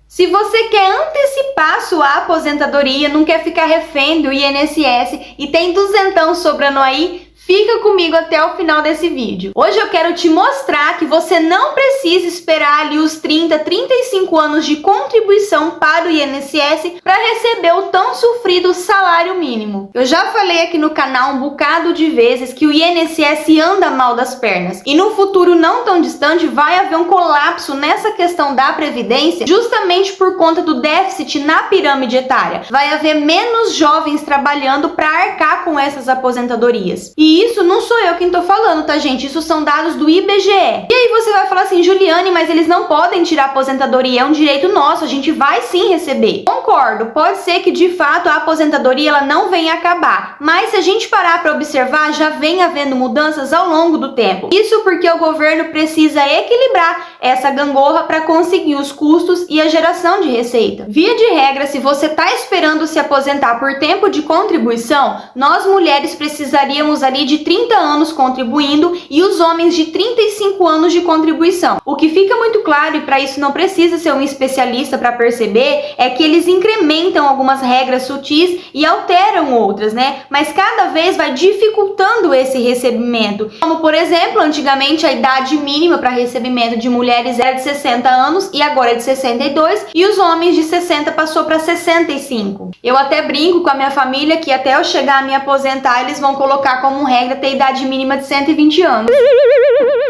Se você quer antecipar sua aposentadoria, não quer ficar refém do INSS e tem duzentão sobrando aí, fica comigo até o final desse vídeo. Hoje eu quero te mostrar que você não precisa esperar ali os 30, 35 anos de contribuição para o INSS para receber o tão sofrido salário mínimo. Eu já falei aqui no canal um bocado de vezes que o INSS anda mal das pernas e no futuro não tão distante vai haver um colapso nessa questão da previdência justamente por conta do déficit na pirâmide etária. Vai haver menos jovens trabalhando para arcar com essas aposentadorias. E isso não sou eu quem tô falando, tá, gente? Isso são dados do IBGE. E aí você vai falar assim, Juliane, mas eles não podem tirar a aposentadoria, é um direito nosso, a gente vai sim receber. Concordo, pode ser que de fato a aposentadoria ela não venha acabar, mas se a gente parar para observar, já vem havendo mudanças ao longo do tempo. Isso porque o governo precisa equilibrar essa gangorra para conseguir os custos e a geração de receita. Via de regra, se você tá esperando se aposentar por tempo de contribuição, nós mulheres precisaríamos ali de 30 anos contribuindo e os homens de 35 anos de contribuição. O que fica muito claro, e para isso não precisa ser um especialista para perceber, é que eles incrementam algumas regras sutis e alteram outras, né? Mas cada vez vai dificultando esse recebimento. Como, por exemplo, antigamente a idade mínima para recebimento de mulheres era de 60 anos e agora é de 62 e os homens de 60 passou para 65. Eu até brinco com a minha família que até eu chegar a me aposentar eles vão colocar como regra ter idade mínima de 120 anos.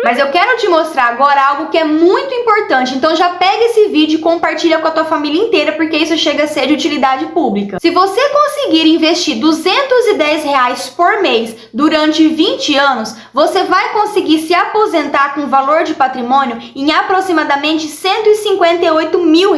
Mas eu quero te mostrar agora algo que é muito importante, então já pega esse vídeo e compartilha com a tua família inteira, porque isso chega a ser de utilidade pública. Se você conseguir investir R$210 por mês durante 20 anos, você vai conseguir se aposentar com valor de patrimônio em aproximadamente R$158 mil.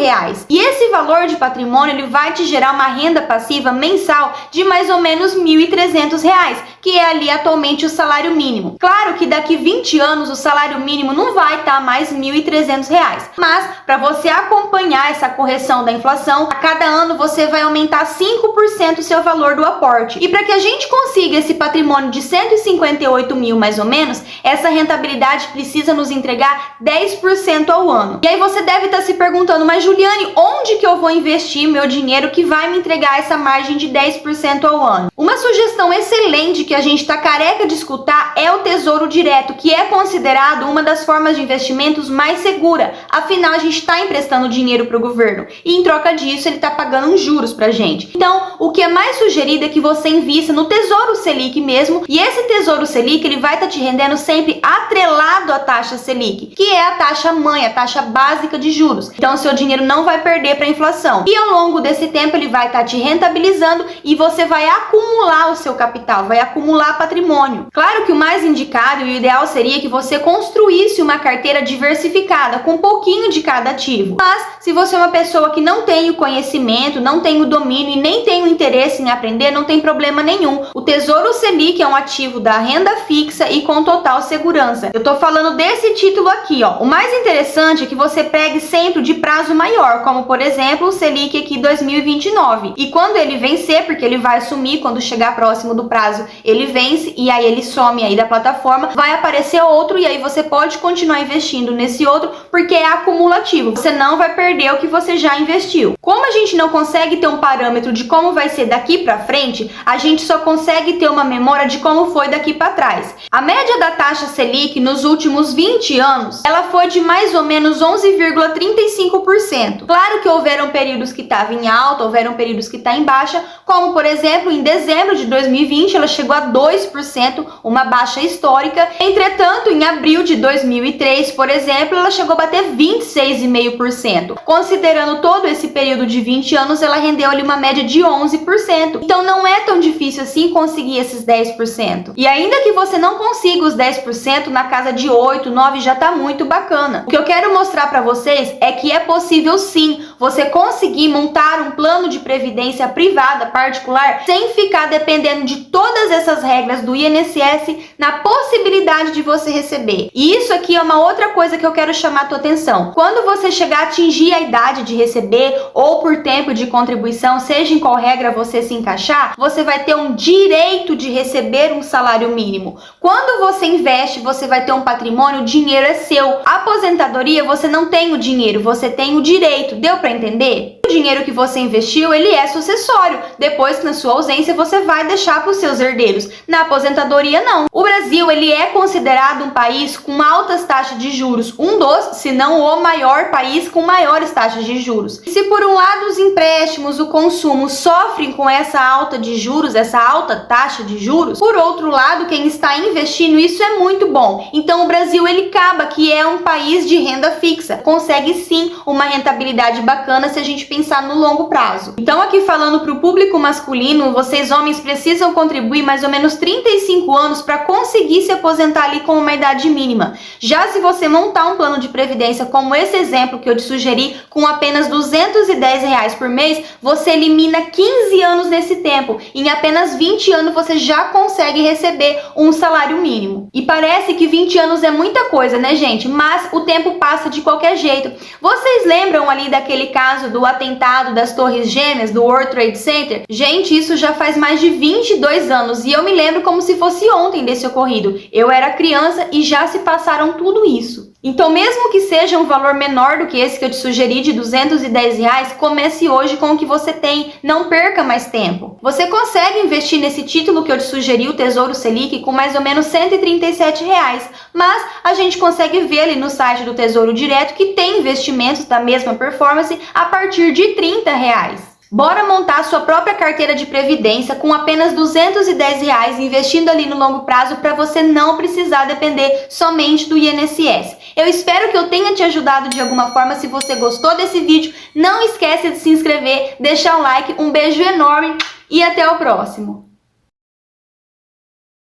E esse valor de patrimônio ele vai te gerar uma renda passiva mensal de mais ou menos R$1.300, que é ali atualmente o salário mínimo. Claro que daqui 20 anos o salário mínimo não vai estar mais R$1.300, mas para você acompanhar essa correção da inflação, a cada ano você vai aumentar 5% o seu valor do aporte. E para que a gente consiga esse patrimônio de 158 mil mais ou menos, essa rentabilidade precisa nos entregar 10% ao ano. E aí você deve estar se perguntando, mas Juliane, onde que eu vou investir meu dinheiro que vai me entregar essa margem de 10% ao ano? Uma sugestão excelente que a gente está careca de escutar é o Tesouro Direto, que é considerado uma das formas de investimentos mais segura. Afinal, a gente está emprestando dinheiro para o governo e em troca disso ele está pagando uns juros para a gente. Então, o que é mais sugerido é que você invista no Tesouro Selic mesmo, e esse Tesouro Selic ele vai estar te rendendo sempre atrelado à taxa Selic, que é a taxa mãe, a taxa básica de juros. Então, seu dinheiro não vai perder para a inflação. E ao longo desse tempo ele vai estar te rentabilizando e você vai acumular o seu capital, vai acumular patrimônio. Claro que o mais indicado e o ideal seria que você construísse uma carteira diversificada com um pouquinho de cada ativo. Mas se você é uma pessoa que não tem o conhecimento, não tem o domínio e nem tem o interesse em aprender, não tem problema nenhum. O Tesouro Selic é um ativo da renda fixa e com total segurança. Eu tô falando desse título aqui, ó. O mais interessante é que você pegue sempre de prazo maior, como por exemplo o Selic aqui 2029. E quando ele vencer, porque ele vai sumir quando chegar próximo do prazo, ele vence e aí ele some aí da plataforma, vai aparecer outro e aí você pode continuar investindo nesse outro porque é acumulativo. Você não vai perder o que você já investiu. Como a gente não consegue ter um parâmetro de como vai ser daqui para frente, a gente só consegue ter uma memória de como foi daqui para trás. A média da taxa Selic nos últimos 20 anos, ela foi de mais ou menos 11,35%. Claro que houveram períodos que estavam em alta, houveram períodos que está em baixa, como por exemplo em dezembro de 2020 ela chegou a 2%, uma baixa histórica. Entretanto, em abril de 2003, por exemplo, ela chegou a bater 26,5%. Considerando todo esse período de 20 anos, ela rendeu ali uma média de 11%. Então não é tão difícil assim conseguir esses 10%. E ainda que você não consiga os 10%, na casa de 8, 9 já tá muito bacana. O que eu quero mostrar para vocês é que é possível sim você conseguir montar um plano de previdência privada, particular, sem ficar dependendo de todas essas regras do INSS na possibilidade de você receber. E isso aqui é uma outra coisa que eu quero chamar a tua atenção. Quando você chegar a atingir atingir a idade de receber ou por tempo de contribuição, seja em qual regra você se encaixar, você vai ter um direito de receber um salário mínimo. Quando você investe, você vai ter um patrimônio, o dinheiro é seu. A aposentadoria, você não tem o dinheiro, você tem o direito. Deu para entender? O dinheiro que você investiu, ele é sucessório. Depois, na sua ausência, você vai deixar para os seus herdeiros. Na aposentadoria, não. O Brasil, ele é considerado um país com altas taxas de juros. Um dos, se não o maior país com maiores taxas de juros. Se por um lado os empréstimos, o consumo sofrem com essa alta de juros, essa alta taxa de juros, por outro lado, quem está investindo, isso é muito bom. Então o Brasil, ele acaba que é um país de renda fixa. Consegue sim uma rentabilidade bacana se a gente pensar no longo prazo. Então aqui falando para o público masculino, vocês homens precisam contribuir mais ou menos 35 anos para conseguir se aposentar ali com uma idade mínima. Já se você montar um plano de previdência como esse exemplo que eu te sugeri, com apenas R$210 por mês, você elimina 15 anos nesse tempo. Em apenas 20 anos você já consegue receber um salário mínimo. E parece que 20 anos é muita coisa, né, gente? Mas o tempo passa de qualquer jeito. Vocês lembram ali daquele caso do atentado das Torres Gêmeas, do World Trade Center? Gente, isso já faz mais de 22 anos e eu me lembro como se fosse ontem desse ocorrido. Eu era criança e já se passaram tudo isso. Então, mesmo que seja um valor menor do que esse que eu te sugeri de R$210, comece hoje com o que você tem. Não perca mais tempo. Você consegue investir nesse título que eu te sugeri, o Tesouro Selic, com mais ou menos R$137. Mas a gente consegue ver ali no site do Tesouro Direto que tem investimentos da mesma performance a partir de R$30. Bora montar sua própria carteira de previdência com apenas R$210, investindo ali no longo prazo para você não precisar depender somente do INSS. Eu espero que eu tenha te ajudado de alguma forma. Se você gostou desse vídeo, não esquece de se inscrever, deixar um like, um beijo enorme e até o próximo.